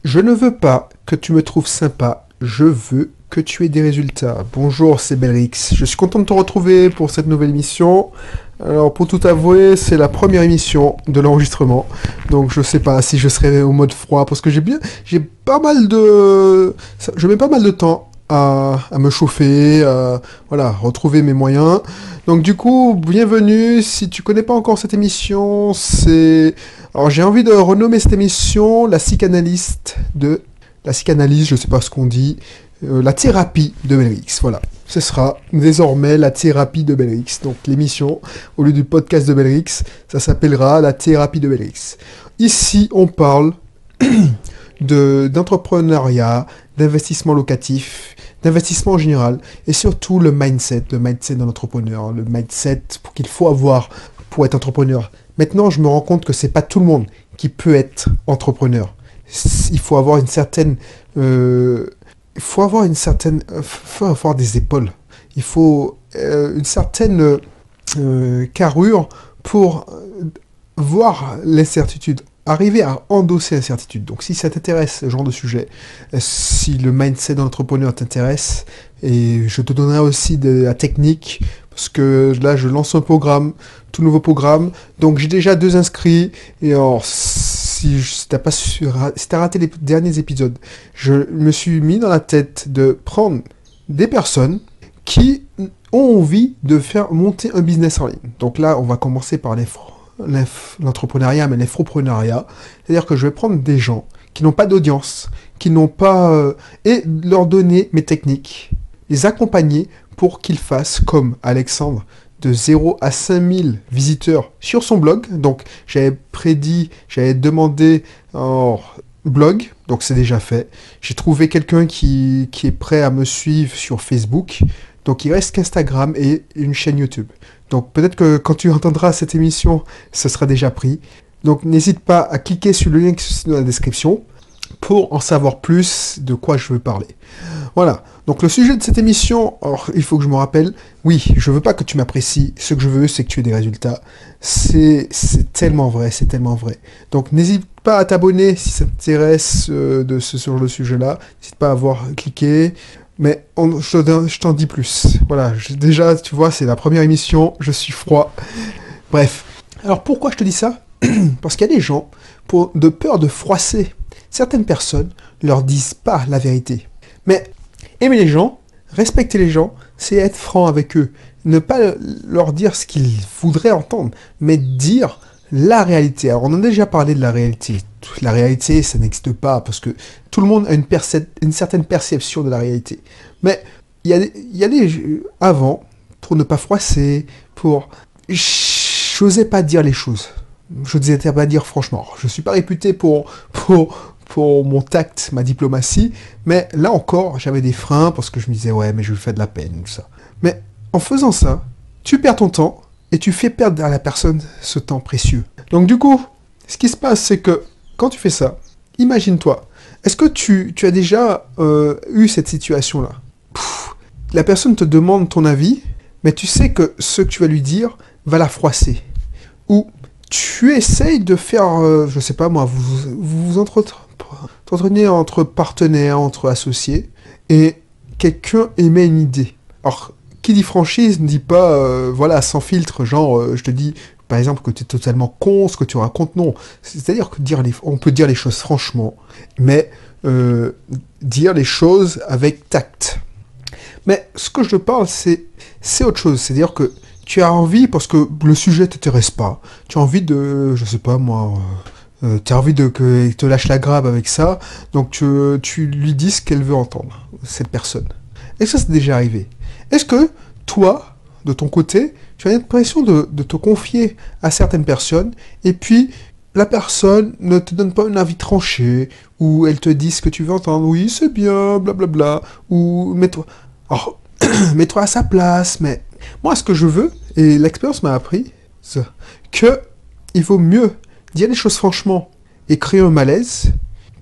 Je ne veux pas que tu me trouves sympa, je veux que tu aies des résultats. Bonjour, c'est Belrix. Je suis content de te retrouver pour cette nouvelle émission. Alors, pour tout avouer, c'est la première émission de l'enregistrement. Donc, je sais pas si je serai au mode froid parce que j'ai pas mal de, je mets pas mal de temps à me chauffer, à, voilà, retrouver mes moyens. Donc, du coup, bienvenue. Si tu connais pas encore cette émission, alors j'ai envie de renommer cette émission la psychanalyse, je sais pas ce qu'on dit, la thérapie de Belrix, voilà. Ce sera désormais la thérapie de Belrix. Donc l'émission, au lieu du podcast de Belrix, ça s'appellera la thérapie de Belrix. Ici, on parle d'entrepreneuriat, d'investissement locatif, d'investissement en général, et surtout le mindset d'un entrepreneur, le mindset qu'il faut avoir pour être entrepreneur. Maintenant, je me rends compte que c'est pas tout le monde qui peut être entrepreneur. Il faut avoir une certaine, faut avoir des épaules. Il faut une certaine carrure pour voir l'incertitude, arriver à endosser l'incertitude. Donc si ça t'intéresse, ce genre de sujet, si le mindset d'un entrepreneur t'intéresse, et je te donnerai aussi de la technique, parce que là je lance un programme, tout nouveau programme, donc j'ai déjà 2 inscrits, et alors si t'as raté les derniers épisodes, je me suis mis dans la tête de prendre des personnes qui ont envie de faire monter un business en ligne. Donc là, on va commencer par l'entrepreneuriat, mais l'infoprenariat. C'est-à-dire que je vais prendre des gens qui n'ont pas d'audience, qui n'ont pas... et leur donner mes techniques, les accompagner pour qu'ils fassent comme Alexandre, de 0 à 5000 visiteurs sur son blog. Donc j'avais demandé en blog, donc c'est déjà fait. J'ai trouvé quelqu'un qui est prêt à me suivre sur Facebook. Donc il reste qu'Instagram et une chaîne YouTube. Donc peut-être que quand tu entendras cette émission, ce sera déjà pris. Donc n'hésite pas à cliquer sur le lien qui est dans la description pour en savoir plus de quoi je veux parler. Voilà, donc le sujet de cette émission, alors il faut que je me rappelle, oui, je veux pas que tu m'apprécies, ce que je veux c'est que tu aies des résultats. C'est tellement vrai, c'est tellement vrai. Donc n'hésite pas à t'abonner si ça t'intéresse sur le sujet-là, n'hésite pas à avoir cliqué, mais je t'en dis plus. Voilà, déjà, tu vois, c'est la première émission, je suis froid. Bref, alors pourquoi je te dis ça? Parce qu'il y a des gens, de peur de froisser certaines personnes, leur disent pas la vérité. Mais aimer les gens, respecter les gens, c'est être franc avec eux. Ne pas leur dire ce qu'ils voudraient entendre, mais dire la réalité. Alors on a déjà parlé de la réalité. La réalité, ça n'existe pas, parce que tout le monde a une certaine perception de la réalité. Mais il y a des... Avant, pour ne pas froisser, j'osais pas dire les choses. Je n'osais pas dire franchement. Je suis pas réputé pour mon tact, ma diplomatie, mais là encore, j'avais des freins parce que je me disais, ouais, mais je lui fais de la peine, tout ça. Mais en faisant ça, tu perds ton temps et tu fais perdre à la personne ce temps précieux. Donc du coup, ce qui se passe, c'est que quand tu fais ça, imagine-toi, est-ce que tu as déjà eu cette situation-là? La personne te demande ton avis, mais tu sais que ce que tu vas lui dire va la froisser. Ou tu essayes de faire, je sais pas moi, vous entretenez entre partenaires, entre associés, et quelqu'un émet une idée. Alors, qui dit franchise ne dit pas, voilà, sans filtre, genre, je te dis, par exemple, que tu es totalement con, ce que tu racontes, non. C'est-à-dire que on peut dire les choses franchement, mais dire les choses avec tact. Mais ce que je te parle, c'est autre chose. C'est-à-dire que tu as envie, parce que le sujet t'intéresse pas, tu as envie de, je sais pas moi, tu as envie qu'il te lâche la grappe avec ça, donc tu lui dis ce qu'elle veut entendre, cette personne. Est-ce que ça c'est déjà arrivé? Est-ce que toi, de ton côté, tu as l'impression de te confier à certaines personnes, et puis la personne ne te donne pas un avis tranché, ou elle te dit ce que tu veux entendre, oui c'est bien, blablabla, ou mets-toi... Alors, mets-toi à sa place, mais moi, ce que je veux, et l'expérience m'a appris, c'est que il vaut mieux dire les choses franchement et créer un malaise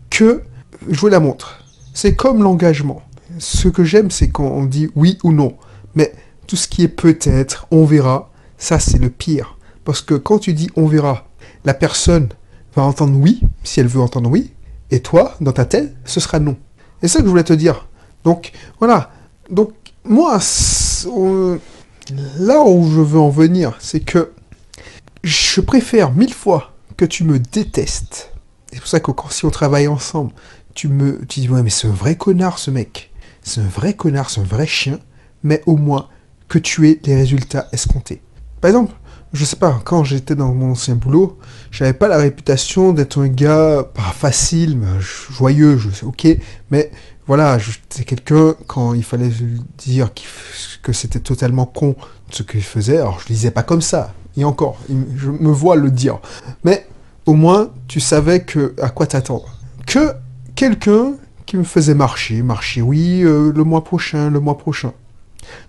que jouer la montre. C'est comme l'engagement. Ce que j'aime, c'est quand on dit oui ou non. Mais tout ce qui est peut-être, on verra, ça c'est le pire. Parce que quand tu dis on verra, la personne va entendre oui, si elle veut entendre oui, Et toi, dans ta tête, ce sera non. Et c'est ça que je voulais te dire. Donc, voilà. Donc, moi, là où je veux en venir, c'est que je préfère 1000 fois que tu me détestes. C'est pour ça que si on travaille ensemble, tu dis, ouais, mais c'est un vrai connard, ce mec. C'est un vrai connard, c'est un vrai chien. Mais au moins, que tu aies les résultats escomptés. Par exemple, je sais pas, quand j'étais dans mon ancien boulot, j'avais pas la réputation d'être un gars pas facile, mais joyeux, ok, mais voilà, c'est quelqu'un, quand il fallait dire que c'était totalement con ce qu'il faisait, alors je le disais pas comme ça, et encore, je me vois le dire, mais au moins, tu savais à quoi t'attendre. Que quelqu'un qui me faisait marcher, oui, le mois prochain.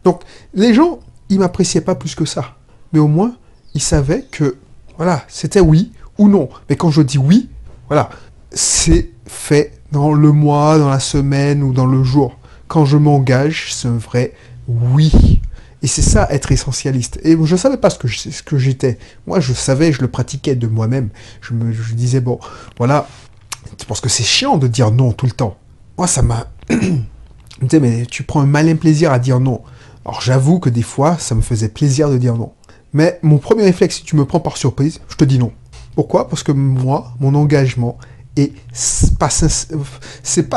Donc, les gens, ils m'appréciaient pas plus que ça. Mais au moins, ils savaient que, voilà, c'était oui ou non. Mais quand je dis oui, voilà, c'est fait dans le mois, dans la semaine ou dans le jour. Quand je m'engage, c'est un vrai oui. Et c'est ça, être essentialiste. Et je savais pas ce que j'étais. Moi, je savais, je le pratiquais de moi-même. Je disais, bon, voilà, parce que c'est chiant de dire non tout le temps. Moi, ça m'a... Tu sais, mais tu prends un malin plaisir à dire non. Alors j'avoue que des fois, ça me faisait plaisir de dire non. Mais mon premier réflexe, si tu me prends par surprise, je te dis non. Pourquoi? Parce que moi, mon engagement c'est pas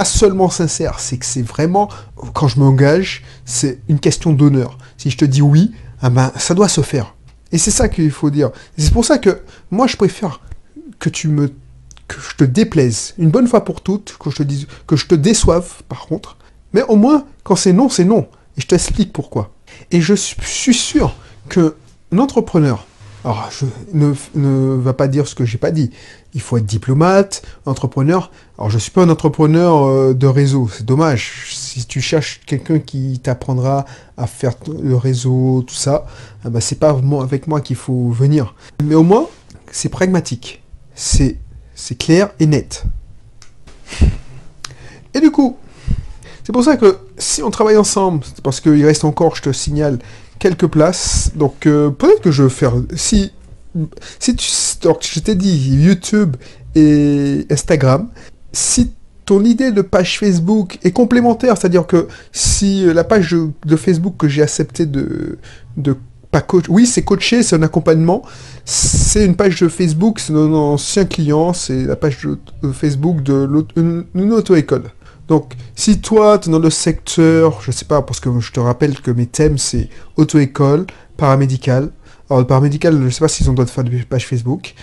seulement sincère, c'est que c'est vraiment, quand je m'engage, c'est une question d'honneur. Si je te dis oui, ah ben, ça doit se faire. Et c'est ça qu'il faut dire. Et c'est pour ça que moi, je préfère que je te déplaise une bonne fois pour toutes, que je te déçoive, par contre. Mais au moins, quand c'est non, c'est non. Et je t'explique pourquoi. Et je suis sûr qu'un entrepreneur, alors je ne va pas dire ce que j'ai pas dit. Il faut être diplomate, entrepreneur. Alors je suis pas un entrepreneur de réseau, c'est dommage. Si tu cherches quelqu'un qui t'apprendra à faire le réseau, tout ça, bah c'est pas avec moi qu'il faut venir. Mais au moins, c'est pragmatique. C'est clair et net. Et du coup, c'est pour ça que si on travaille ensemble, c'est parce qu'il reste encore, je te signale, quelques places. Donc peut-être que je vais faire... donc, je t'ai dit YouTube et Instagram. Si ton idée de page Facebook est complémentaire, c'est-à-dire que si la page de Facebook que j'ai accepté de pas coach, oui c'est coaché, c'est un accompagnement, c'est une page de Facebook, c'est un ancien client, c'est la page de Facebook d'une auto-école. Donc, si toi, tu es dans le secteur, je sais pas, parce que je te rappelle que mes thèmes, c'est auto-école, paramédical. Alors, le paramédical, je sais pas s'ils ont le droit de faire des pages Facebook.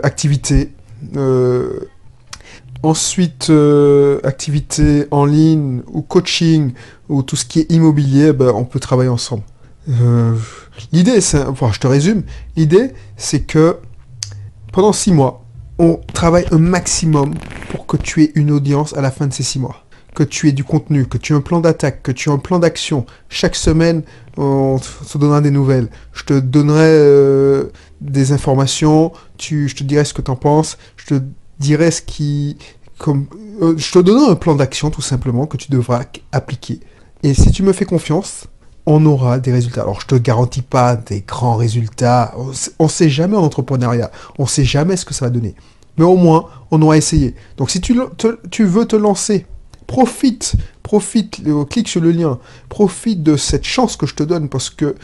Activité. Ensuite, activité en ligne, ou coaching, ou tout ce qui est immobilier, ben, on peut travailler ensemble. L'idée, enfin, je te résume. L'idée, c'est que pendant 6 mois, on travaille un maximum pour que tu aies une audience à la fin de ces 6 mois. Que tu aies du contenu, que tu aies un plan d'attaque, que tu aies un plan d'action. Chaque semaine, on te donnera des nouvelles. Je te donnerai des informations, je te dirai ce que tu en penses, je te dirai je te donnerai un plan d'action tout simplement que tu devras appliquer. Et si tu me fais confiance, on aura des résultats. Alors, je te garantis pas des grands résultats. On sait jamais en entrepreneuriat. On sait jamais ce que ça va donner. Mais au moins, on aura essayé. Donc, si tu veux te lancer, profite, clique sur le lien, profite de cette chance que je te donne parce que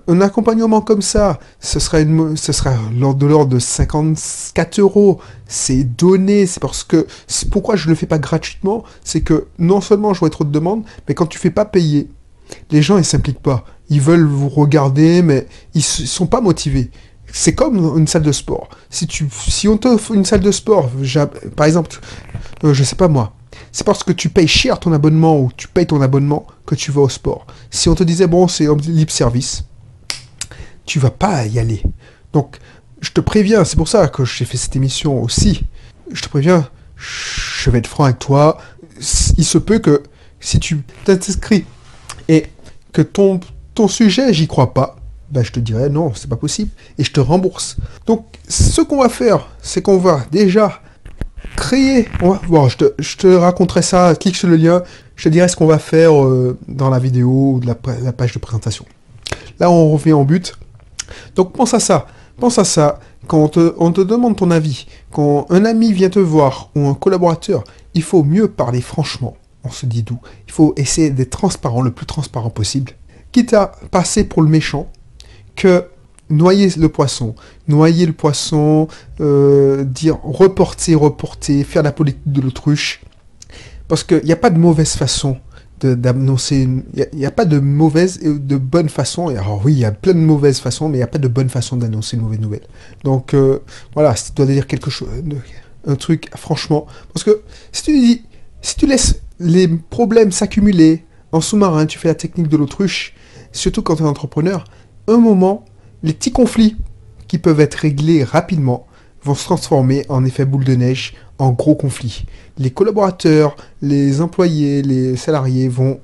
un accompagnement comme ça, ce sera de l'ordre de 54 €. C'est donné, pourquoi je ne le fais pas gratuitement, c'est que non seulement je vois trop de demandes, mais quand tu fais pas payer, les gens, ils s'impliquent pas. Ils veulent vous regarder, mais ils sont pas motivés. C'est comme une salle de sport. Si on t'offre une salle de sport, par exemple, je sais pas moi, c'est parce que tu payes cher ton abonnement ou tu payes ton abonnement que tu vas au sport. Si on te disait, bon, c'est libre service, tu vas pas y aller. Donc, je te préviens, c'est pour ça que j'ai fait cette émission aussi. Je te préviens, je vais être franc avec toi. Il se peut que si tu t'inscris et que ton sujet, j'y crois pas, ben je te dirais non, c'est pas possible, et je te rembourse. Donc, ce qu'on va faire, c'est qu'on va déjà créer... Bon, je te raconterai ça, clique sur le lien, je te dirai ce qu'on va faire dans la vidéo ou de la page de présentation. Là, on revient en but. Donc, pense à ça, quand on te demande ton avis, Quand un ami vient te voir ou un collaborateur, il faut mieux parler franchement. On se dit d'où. Il faut essayer d'être transparent, le plus transparent possible. Quitte à passer pour le méchant, que noyer le poisson. Noyer le poisson, dire reporter, faire la politique de l'autruche. Parce qu'il n'y a pas de mauvaise façon d'annoncer. Il n'y a pas de mauvaise et de bonne façon. Alors oui, il y a plein de mauvaises façons, mais il n'y a pas de bonne façon d'annoncer une mauvaise nouvelle. Donc voilà, si tu dois dire quelque chose, un truc, franchement. Parce que si tu laisses les problèmes s'accumuler en sous-marin, tu fais la technique de l'autruche, surtout quand tu es entrepreneur, un moment, les petits conflits qui peuvent être réglés rapidement vont se transformer en effet boule de neige, en gros conflits. Les collaborateurs, les employés, les salariés vont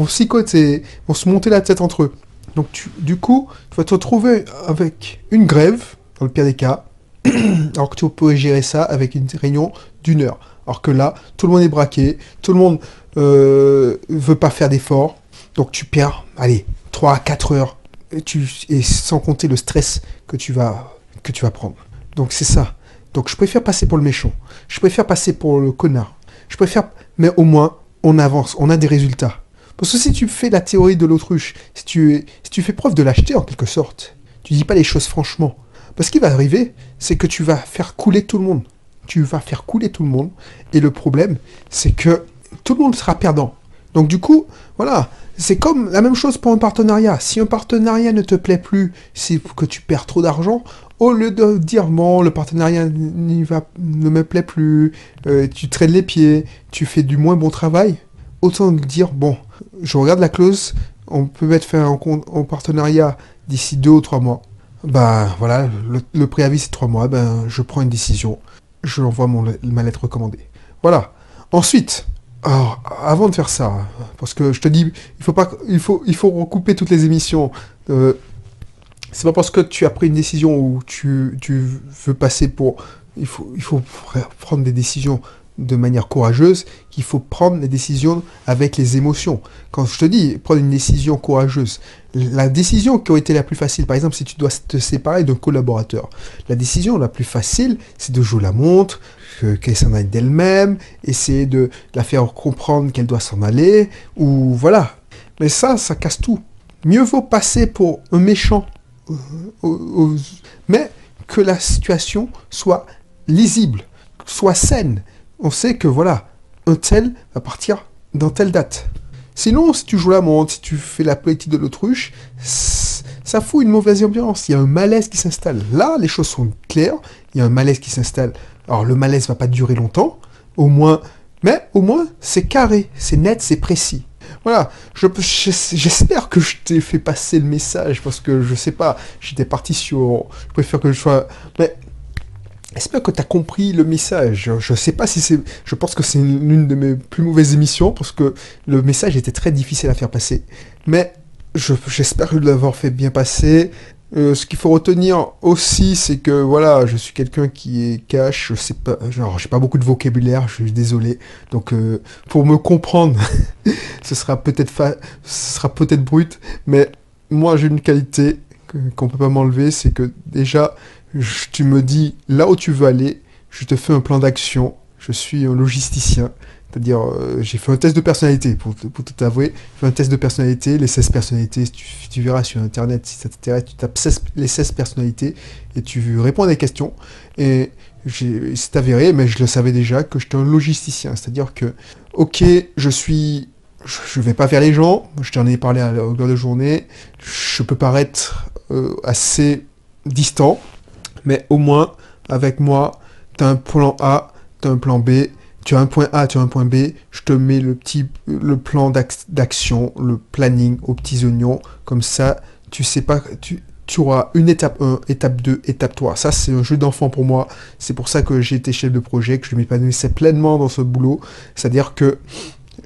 psychoter, vont se monter la tête entre eux. Donc du coup, tu vas te retrouver avec une grève, dans le pire des cas, alors que tu peux gérer ça avec une réunion d'1 heure. Alors que là, tout le monde est braqué, tout le monde veut pas faire d'efforts, donc tu perds, allez, 3 à 4 heures, et sans compter le stress que tu vas prendre. Donc c'est ça. Donc je préfère passer pour le méchant. Je préfère passer pour le connard. Mais au moins, on avance, on a des résultats. Parce que si tu fais la théorie de l'autruche, si tu fais preuve de lâcheté en quelque sorte, tu dis pas les choses franchement. Parce qu'il va arriver, c'est que tu vas faire couler tout le monde. Tu vas faire couler tout le monde. Et le problème, c'est que tout le monde sera perdant. Donc du coup, voilà, c'est comme la même chose pour un partenariat. Si un partenariat ne te plaît plus, c'est que tu perds trop d'argent, au lieu de dire bon, le partenariat ne me plaît plus, tu traînes les pieds, tu fais du moins bon travail, autant dire bon, je regarde la clause, on peut mettre fin en partenariat d'ici 2 ou 3 mois. Ben voilà, le préavis c'est 3 mois, ben je prends une décision, je envoie ma lettre recommandée. Voilà. Ensuite, alors, avant de faire ça, parce que je te dis, il faut recouper toutes les émissions. C'est pas parce que tu as pris une décision où tu veux passer pour... Il faut prendre des décisions de manière courageuse, qu'il faut prendre les décisions avec les émotions. Quand je te dis prendre une décision courageuse, la décision qui aurait été la plus facile, par exemple si tu dois te séparer d'un collaborateur, la décision la plus facile, c'est de jouer la montre, qu'elle s'en aille d'elle-même, essayer de la faire comprendre qu'elle doit s'en aller, ou voilà. Mais ça casse tout. Mieux vaut passer pour un méchant, mais que la situation soit lisible, soit saine. On sait que voilà, un tel va partir dans telle date. Sinon, si tu joues la montre, si tu fais la politique de l'autruche, ça fout une mauvaise ambiance. Il y a un malaise qui s'installe. Là, les choses sont claires. Il y a un malaise qui s'installe. Alors, le malaise va pas durer longtemps, mais au moins, c'est carré, c'est net, c'est précis. Voilà, j'espère que je t'ai fait passer le message, parce que je sais pas, j'étais parti sur... Je préfère que je sois... Mais j'espère que tu as compris le message. Je sais pas si c'est... Je pense que c'est l'une de mes plus mauvaises émissions, parce que le message était très difficile à faire passer. Mais j'espère l'avoir fait bien passer. Ce qu'il faut retenir aussi, c'est que voilà, je suis quelqu'un qui est cash, je sais pas, genre j'ai pas beaucoup de vocabulaire, je suis désolé. Donc pour me comprendre, ce sera peut-être brut, mais moi j'ai une qualité qu'on peut pas m'enlever, c'est que déjà tu me dis là où tu veux aller, je te fais un plan d'action, je suis un logisticien. C'est-à-dire, j'ai fait un test de personnalité, pour tout avouer. J'ai fait un test de personnalité, les 16 personnalités, tu verras sur Internet, si ça t'intéresse, tu tapes les 16 personnalités, et tu réponds à des questions. Et c'est avéré, mais je le savais déjà, que j'étais un logisticien. C'est-à-dire que, ok, je vais pas faire les gens, je t'en ai parlé à la longueur de journée, je peux paraître assez distant, mais au moins, avec moi, t'as un plan A, t'as un plan B, tu as un point A, tu as un point B, je te mets le plan d'action, le planning aux petits oignons, comme ça, tu sais pas, tu auras une étape 1, étape 2, étape 3. Ça, c'est un jeu d'enfant pour moi, c'est pour ça que j'ai été chef de projet, que je m'épanouissais pleinement dans ce boulot, c'est-à-dire que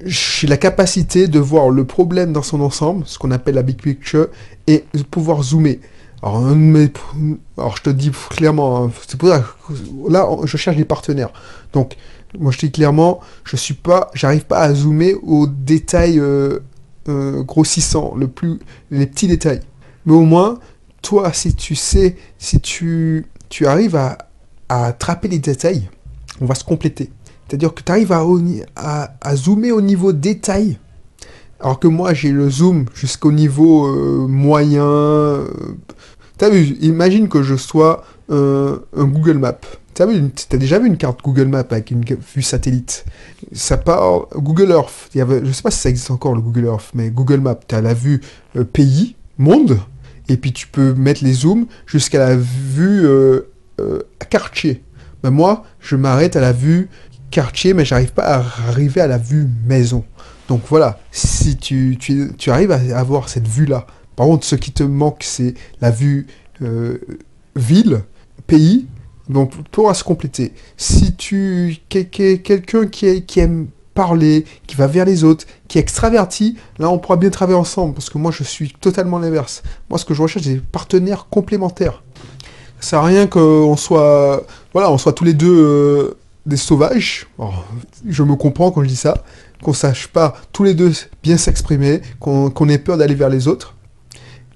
j'ai la capacité de voir le problème dans son ensemble, ce qu'on appelle la big picture, et de pouvoir zoomer. Alors je te dis clairement, hein, c'est pour ça que là, je cherche des partenaires. Donc, moi je te dis clairement, j'arrive pas à zoomer aux détails grossissants, les petits détails. Mais au moins, toi, si tu arrives à attraper les détails, on va se compléter. C'est-à-dire que tu arrives à zoomer au niveau détail, alors que moi, j'ai le zoom jusqu'au niveau moyen. T'as vu, imagine que je sois un Google Maps. T'as déjà vu une carte Google Maps avec une vue satellite? Ça part Google Earth. Je sais pas si ça existe encore le Google Earth, mais Google Maps, t'as la vue pays, monde, et puis tu peux mettre les zooms jusqu'à la vue quartier. Ben moi, je m'arrête à la vue quartier, mais j'arrive pas à arriver à la vue maison. Donc voilà, si tu arrives à avoir cette vue-là, par contre, ce qui te manque, c'est la vue ville, pays, donc pourra se compléter. Si quelqu'un qui aime parler, qui va vers les autres, qui est extraverti, là on pourra bien travailler ensemble, parce que moi je suis totalement l'inverse. Moi ce que je recherche, c'est des partenaires complémentaires. Ça sert à rien qu'on soit, voilà, on soit tous les deux des sauvages. Alors, je me comprends quand je dis ça, qu'on sache pas tous les deux bien s'exprimer, qu'on ait peur d'aller vers les autres.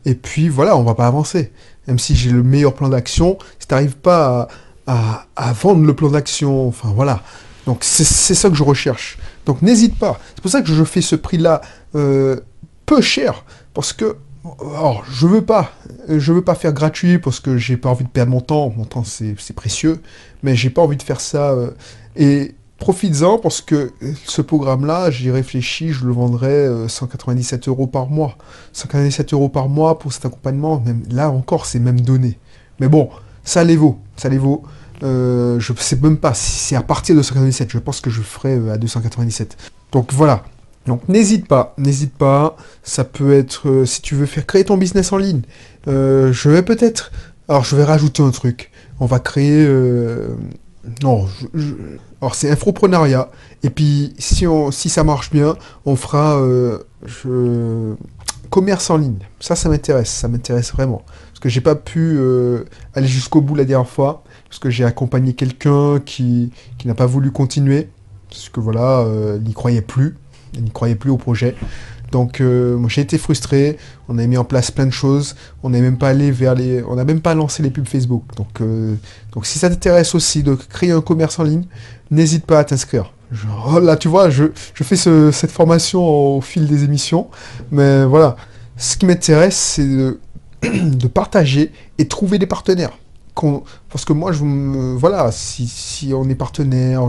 Et puis voilà, on va pas avancer. Même si j'ai le meilleur plan d'action, si t'arrives pas à vendre le plan d'action, enfin voilà. Donc c'est ça que je recherche. Donc n'hésite pas. C'est pour ça que je fais ce prix-là peu cher, parce que alors, je veux pas faire gratuit parce que j'ai pas envie de perdre mon temps. Mon temps c'est précieux, mais j'ai pas envie de faire ça. Et profites-en parce que ce programme-là, j'y réfléchis, je le vendrais 197 € par mois. 197 € par mois pour cet accompagnement, même là encore, c'est même donné. Mais bon, ça les vaut, ça les vaut. Je sais même pas si c'est à partir de 197, je pense que je ferai à 297. Donc voilà. Donc n'hésite pas, ça peut être, si tu veux faire créer ton business en ligne, je vais rajouter un truc, on va créer, non, alors c'est infoprenariat, et puis si ça marche bien, on fera commerce en ligne, ça m'intéresse vraiment, parce que j'ai pas pu aller jusqu'au bout la dernière fois, parce que j'ai accompagné quelqu'un qui n'a pas voulu continuer, parce que voilà, il n'y croyait plus. Il n'y croyait plus au projet. Donc moi j'ai été frustré, on a mis en place plein de choses, on n'a même pas lancé les pubs Facebook. Donc si ça t'intéresse aussi de créer un commerce en ligne, n'hésite pas à t'inscrire. Là tu vois, je fais cette formation au fil des émissions, mais voilà, ce qui m'intéresse c'est de partager et trouver des partenaires. Parce que moi, voilà, si on est partenaire,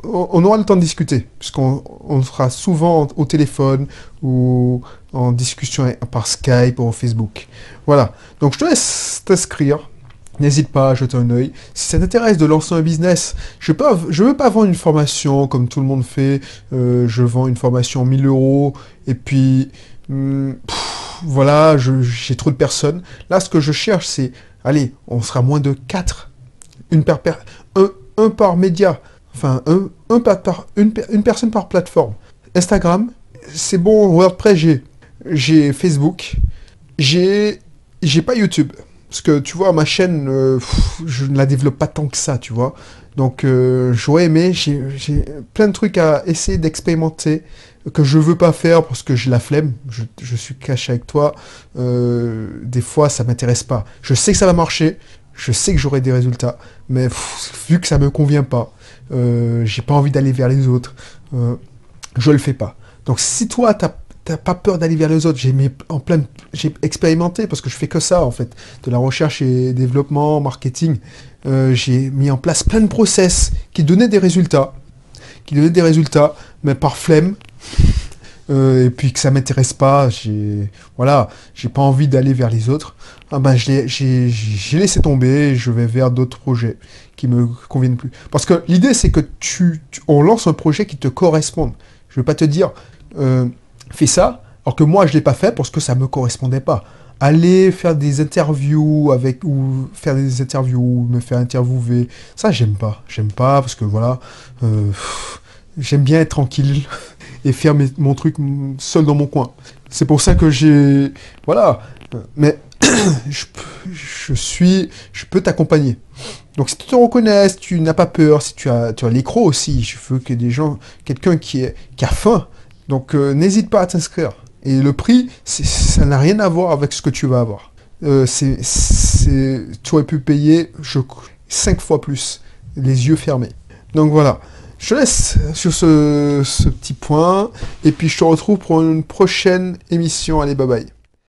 on aura le temps de discuter, puisqu'on sera souvent au téléphone ou en discussion par Skype ou Facebook. Voilà, donc je te laisse t'inscrire. N'hésite pas à jeter un œil. Si ça t'intéresse de lancer un business, je veux pas vendre une formation comme tout le monde fait. Je vends une formation 1000 € et puis voilà, j'ai trop de personnes. Là, ce que je cherche, c'est, allez, on sera moins de 4. Un par média. Enfin, une personne par plateforme. Instagram, c'est bon, WordPress, j'ai Facebook, j'ai pas YouTube. Parce que, tu vois, ma chaîne, je ne la développe pas tant que ça, tu vois. Donc, j'aurais aimé, j'ai plein de trucs à essayer d'expérimenter, que je veux pas faire parce que j'ai la flemme. Je suis caché avec toi. Des fois, ça m'intéresse pas. Je sais que ça va marcher, je sais que j'aurai des résultats, mais vu que ça me convient pas, j'ai pas envie d'aller vers les autres, je le fais pas. Donc si toi t'as pas peur d'aller vers les autres, j'ai expérimenté parce que je fais que ça en fait, de la recherche et développement, marketing, j'ai mis en place plein de process qui donnaient des résultats, mais par flemme. Et puis que ça m'intéresse pas, j'ai pas envie d'aller vers les autres. Ah ben j'ai laissé tomber, je vais vers d'autres projets qui me conviennent plus. Parce que l'idée c'est que on lance un projet qui te corresponde. Je vais pas te dire fais ça, alors que moi je l'ai pas fait parce que ça me correspondait pas. Aller faire des interviews me faire interviewer, ça j'aime pas parce que voilà, j'aime bien être tranquille et faire mon truc seul dans mon coin. C'est pour ça que voilà, mais je peux t'accompagner. Donc si tu te reconnais, si tu n'as pas peur, si tu as l'écro aussi, je veux que quelqu'un qui a faim. Donc n'hésite pas à t'inscrire. Et le prix, ça n'a rien à voir avec ce que tu vas avoir. Tu aurais pu payer, 5 fois plus, les yeux fermés. Donc voilà, je te laisse sur ce petit point, et puis je te retrouve pour une prochaine émission. Allez, bye bye.